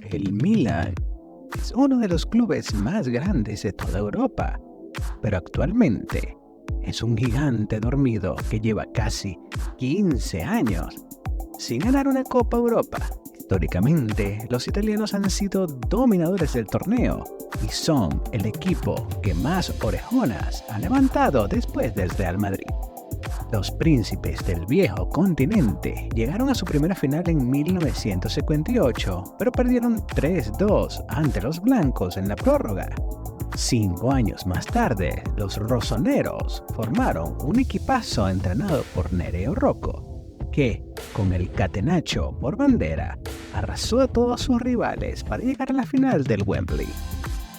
El Milan es uno de los clubes más grandes de toda Europa, pero actualmente es un gigante dormido que lleva casi 15 años sin ganar una Copa Europa. Históricamente, los italianos han sido dominadores del torneo y son el equipo que más orejonas ha levantado después del Real Madrid. Los príncipes del viejo continente llegaron a su primera final en 1958, pero perdieron 3-2 ante los blancos en la prórroga. 5 años más tarde, los rosoneros formaron un equipazo entrenado por Nereo Rocco, que, con el catenaccio por bandera, arrasó a todos sus rivales para llegar a la final del Wembley.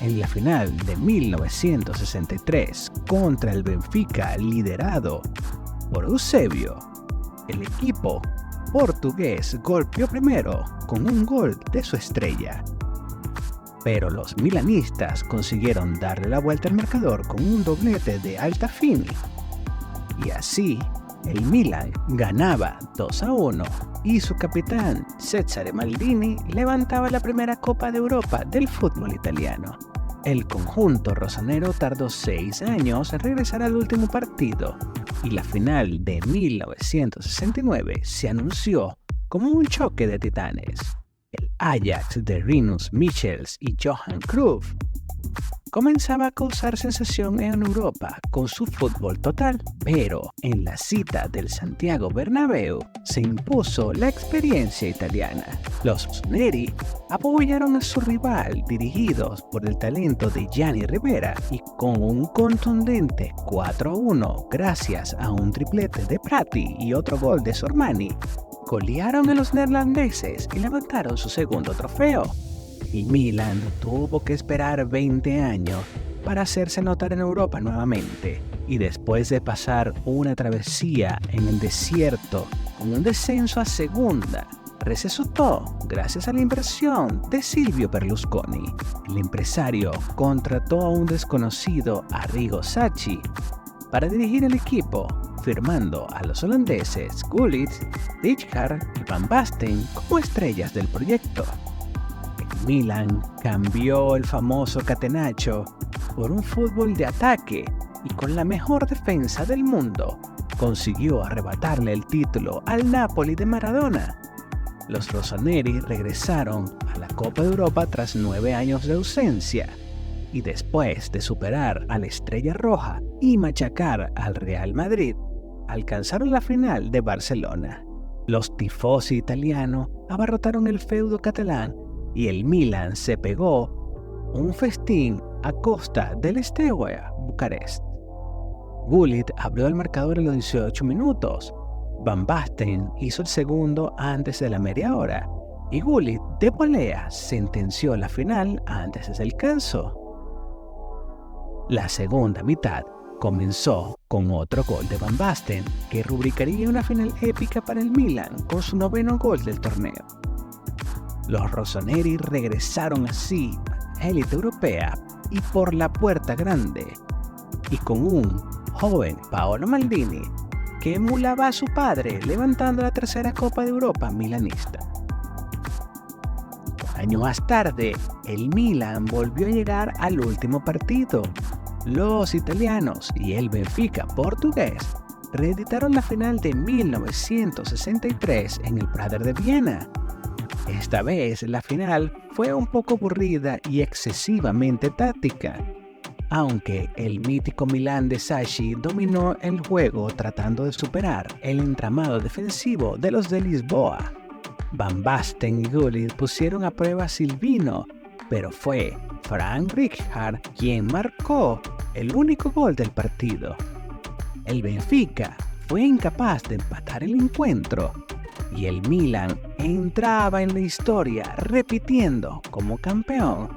En la final de 1963 contra el Benfica liderado por Eusebio, el equipo portugués golpeó primero con un gol de su estrella. Pero los milanistas consiguieron darle la vuelta al marcador con un doblete de Altafini. Y así, el Milan ganaba 2-1 y su capitán Cesare Maldini levantaba la primera Copa de Europa del fútbol italiano. El conjunto rosonero tardó 6 años en regresar al último partido y la final de 1969 se anunció como un choque de titanes. El Ajax de Rinus Michels y Johan Cruyff comenzaba a causar sensación en Europa con su fútbol total, pero en la cita del Santiago Bernabéu se impuso la experiencia italiana. Los rossoneri apoyaron a su rival dirigidos por el talento de Gianni Rivera y con un contundente 4-1 gracias a un triplete de Prati y otro gol de Sormani, golearon a los neerlandeses y levantaron su segundo trofeo. Y Milan tuvo que esperar 20 años para hacerse notar en Europa nuevamente, y después de pasar una travesía en el desierto con un descenso a segunda, resucitó gracias a la inversión de Silvio Berlusconi. El empresario contrató a un desconocido Arrigo Sacchi para dirigir el equipo, firmando a los holandeses Gullit, Rijkaard y Van Basten como estrellas del proyecto. Milan cambió el famoso catenaccio por un fútbol de ataque y con la mejor defensa del mundo consiguió arrebatarle el título al Napoli de Maradona. Los rossoneri regresaron a la Copa de Europa tras 9 años de ausencia y después de superar a la Estrella Roja y machacar al Real Madrid, alcanzaron la final de Barcelona. Los tifosi italianos abarrotaron el feudo catalán y el Milan se pegó un festín a costa del Steaua Bucarest. Gullit abrió el marcador en los 18 minutos. Van Basten hizo el segundo antes de la media hora y Gullit de volea sentenció la final antes del descanso. La segunda mitad comenzó con otro gol de Van Basten que rubricaría una final épica para el Milan con su 9º gol del torneo. Los rossoneri regresaron así a la élite europea y por la puerta grande, y con un joven Paolo Maldini que emulaba a su padre levantando la tercera Copa de Europa milanista. Un año más tarde, el Milan volvió a llegar al último partido. Los italianos y el Benfica portugués reeditaron la final de 1963 en el Prater de Viena. Esta vez la final fue un poco aburrida y excesivamente táctica, aunque el mítico Milan de Sacchi dominó el juego tratando de superar el entramado defensivo de los de Lisboa. Van Basten y Gullit pusieron a prueba a Silvino, pero fue Frank Rijkaard quien marcó el único gol del partido. El Benfica fue incapaz de empatar el encuentro y el Milan entraba en la historia repitiendo como campeón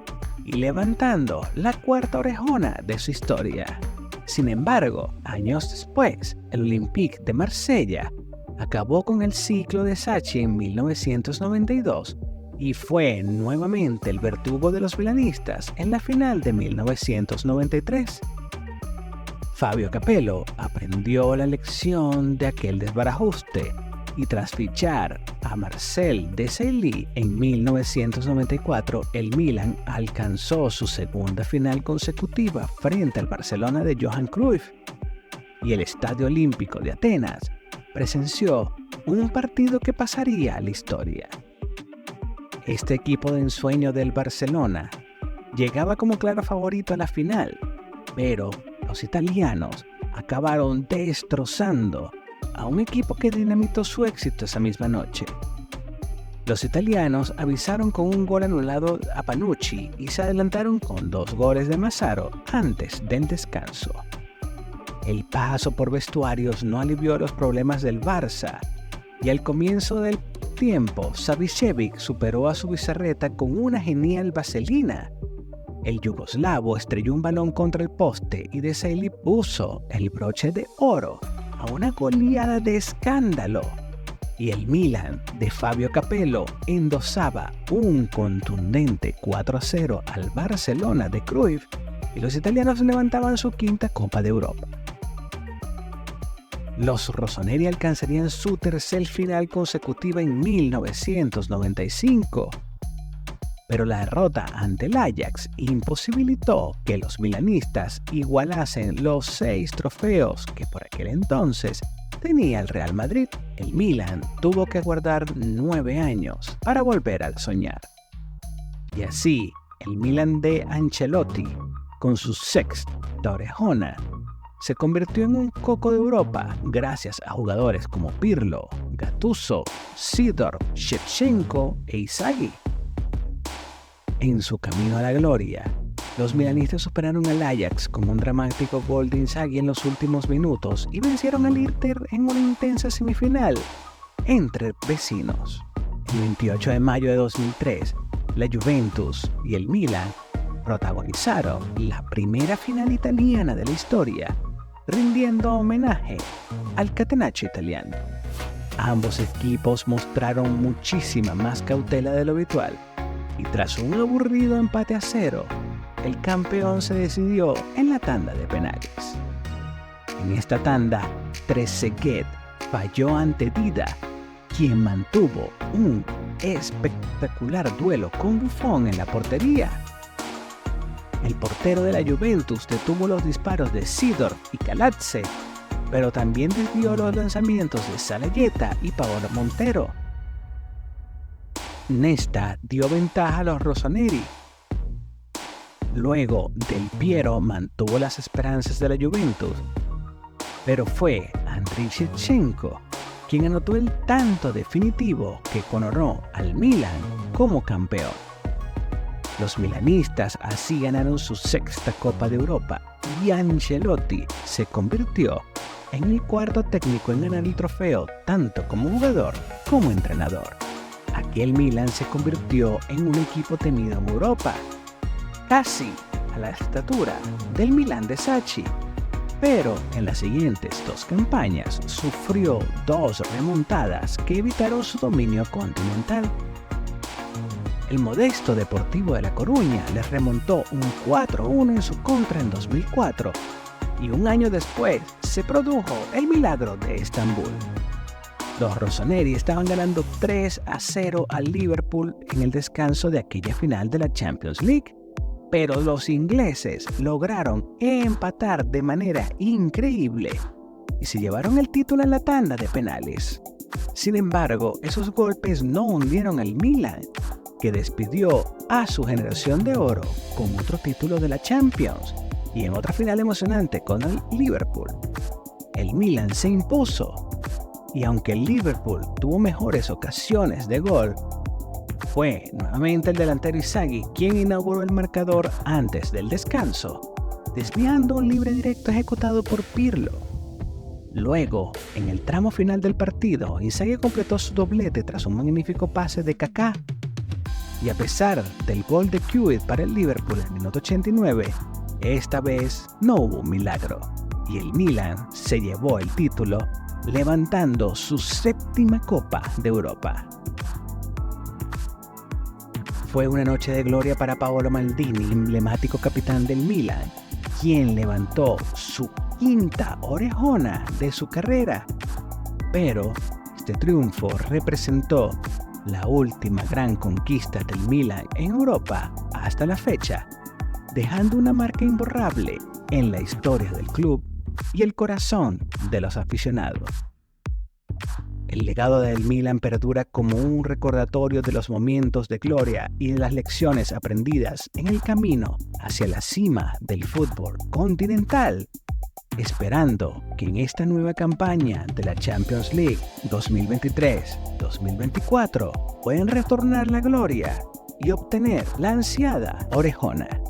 y levantando la cuarta orejona de su historia. Sin embargo, años después, el Olympique de Marsella acabó con el ciclo de Sacchi en 1992 y fue nuevamente el verdugo de los milanistas en la final de 1993. Fabio Capello aprendió la lección de aquel desbarajuste Y tras fichar a Marcel Desailly en 1994, el Milan alcanzó su segunda final consecutiva frente al Barcelona de Johan Cruyff. Y el Estadio Olímpico de Atenas presenció un partido que pasaría a la historia. Este equipo de ensueño del Barcelona llegaba como claro favorito a la final, pero los italianos acabaron destrozando a un equipo que dinamitó su éxito esa misma noche. Los italianos avisaron con un gol anulado a Panucci y se adelantaron con 2 goles de Massaro antes del descanso. El paso por vestuarios no alivió los problemas del Barça y al comienzo del tiempo Savicevic superó a Zubizarreta con una genial vaselina. El yugoslavo estrelló un balón contra el poste y Desailly puso el broche de oro a una goleada de escándalo. Y el Milan de Fabio Capello endosaba un contundente 4-0 al Barcelona de Cruyff y los italianos levantaban su quinta Copa de Europa. Los rossoneri alcanzarían su tercer final consecutiva en 1995. Pero la derrota ante el Ajax imposibilitó que los milanistas igualasen los 6 trofeos que por aquel entonces tenía el Real Madrid. El Milan tuvo que aguardar 9 años para volver a soñar. Y así, el Milan de Ancelotti, con su sexta orejona, se convirtió en un coco de Europa gracias a jugadores como Pirlo, Gattuso, Seedorf, Shevchenko e Inzaghi. En su camino a la gloria, los milanistas superaron al Ajax con un dramático gol de Inzaghi en los últimos minutos y vencieron al Inter en una intensa semifinal entre vecinos. El 28 de mayo de 2003, la Juventus y el Milan protagonizaron la primera final italiana de la historia, rindiendo homenaje al catenaccio italiano. Ambos equipos mostraron muchísima más cautela de lo habitual y tras un aburrido empate a 0, el campeón se decidió en la tanda de penales. En esta tanda, Trezeguet falló ante Dida, quien mantuvo un espectacular duelo con Buffon en la portería. El portero de la Juventus detuvo los disparos de Seedorf y Calazze, pero también desvió los lanzamientos de Zabaleta y Paolo Montero. Nesta dio ventaja a los rossoneri. Luego, Del Piero mantuvo las esperanzas de la Juventus, pero fue Andriy Shevchenko quien anotó el tanto definitivo que coronó al Milan como campeón. Los milanistas así ganaron su sexta Copa de Europa y Ancelotti se convirtió en el cuarto técnico en ganar el trofeo tanto como jugador como entrenador. Aquel Milan se convirtió en un equipo temido en Europa, casi a la estatura del Milan de Sacchi, pero en las siguientes 2 campañas sufrió 2 remontadas que evitaron su dominio continental. El modesto Deportivo de La Coruña les remontó un 4-1 en su contra en 2004 y un año después se produjo el milagro de Estambul. Los rossoneri estaban ganando 3-0 al Liverpool en el descanso de aquella final de la Champions League, pero los ingleses lograron empatar de manera increíble y se llevaron el título en la tanda de penales. Sin embargo, esos golpes no hundieron al Milan, que despidió a su generación de oro con otro título de la Champions y en otra final emocionante con el Liverpool. El Milan se impuso y aunque el Liverpool tuvo mejores ocasiones de gol, fue nuevamente el delantero Inzaghi quien inauguró el marcador antes del descanso, desviando un libre directo ejecutado por Pirlo. Luego, en el tramo final del partido, Inzaghi completó su doblete tras un magnífico pase de Kaká. Y a pesar del gol de Hewitt para el Liverpool en el minuto 89, esta vez no hubo un milagro y el Milan se llevó el título, levantando su 7ª Copa de Europa. Fue una noche de gloria para Paolo Maldini, emblemático capitán del Milan, quien levantó su 5ª orejona de su carrera, pero Este triunfo representó la última gran conquista del Milan en Europa hasta la fecha, dejando una marca imborrable en la historia del club y el corazón de los aficionados. El legado del Milan perdura como un recordatorio de los momentos de gloria y de las lecciones aprendidas en el camino hacia la cima del fútbol continental, esperando que en esta nueva campaña de la Champions League 2023-2024 puedan retornar la gloria y obtener la ansiada orejona.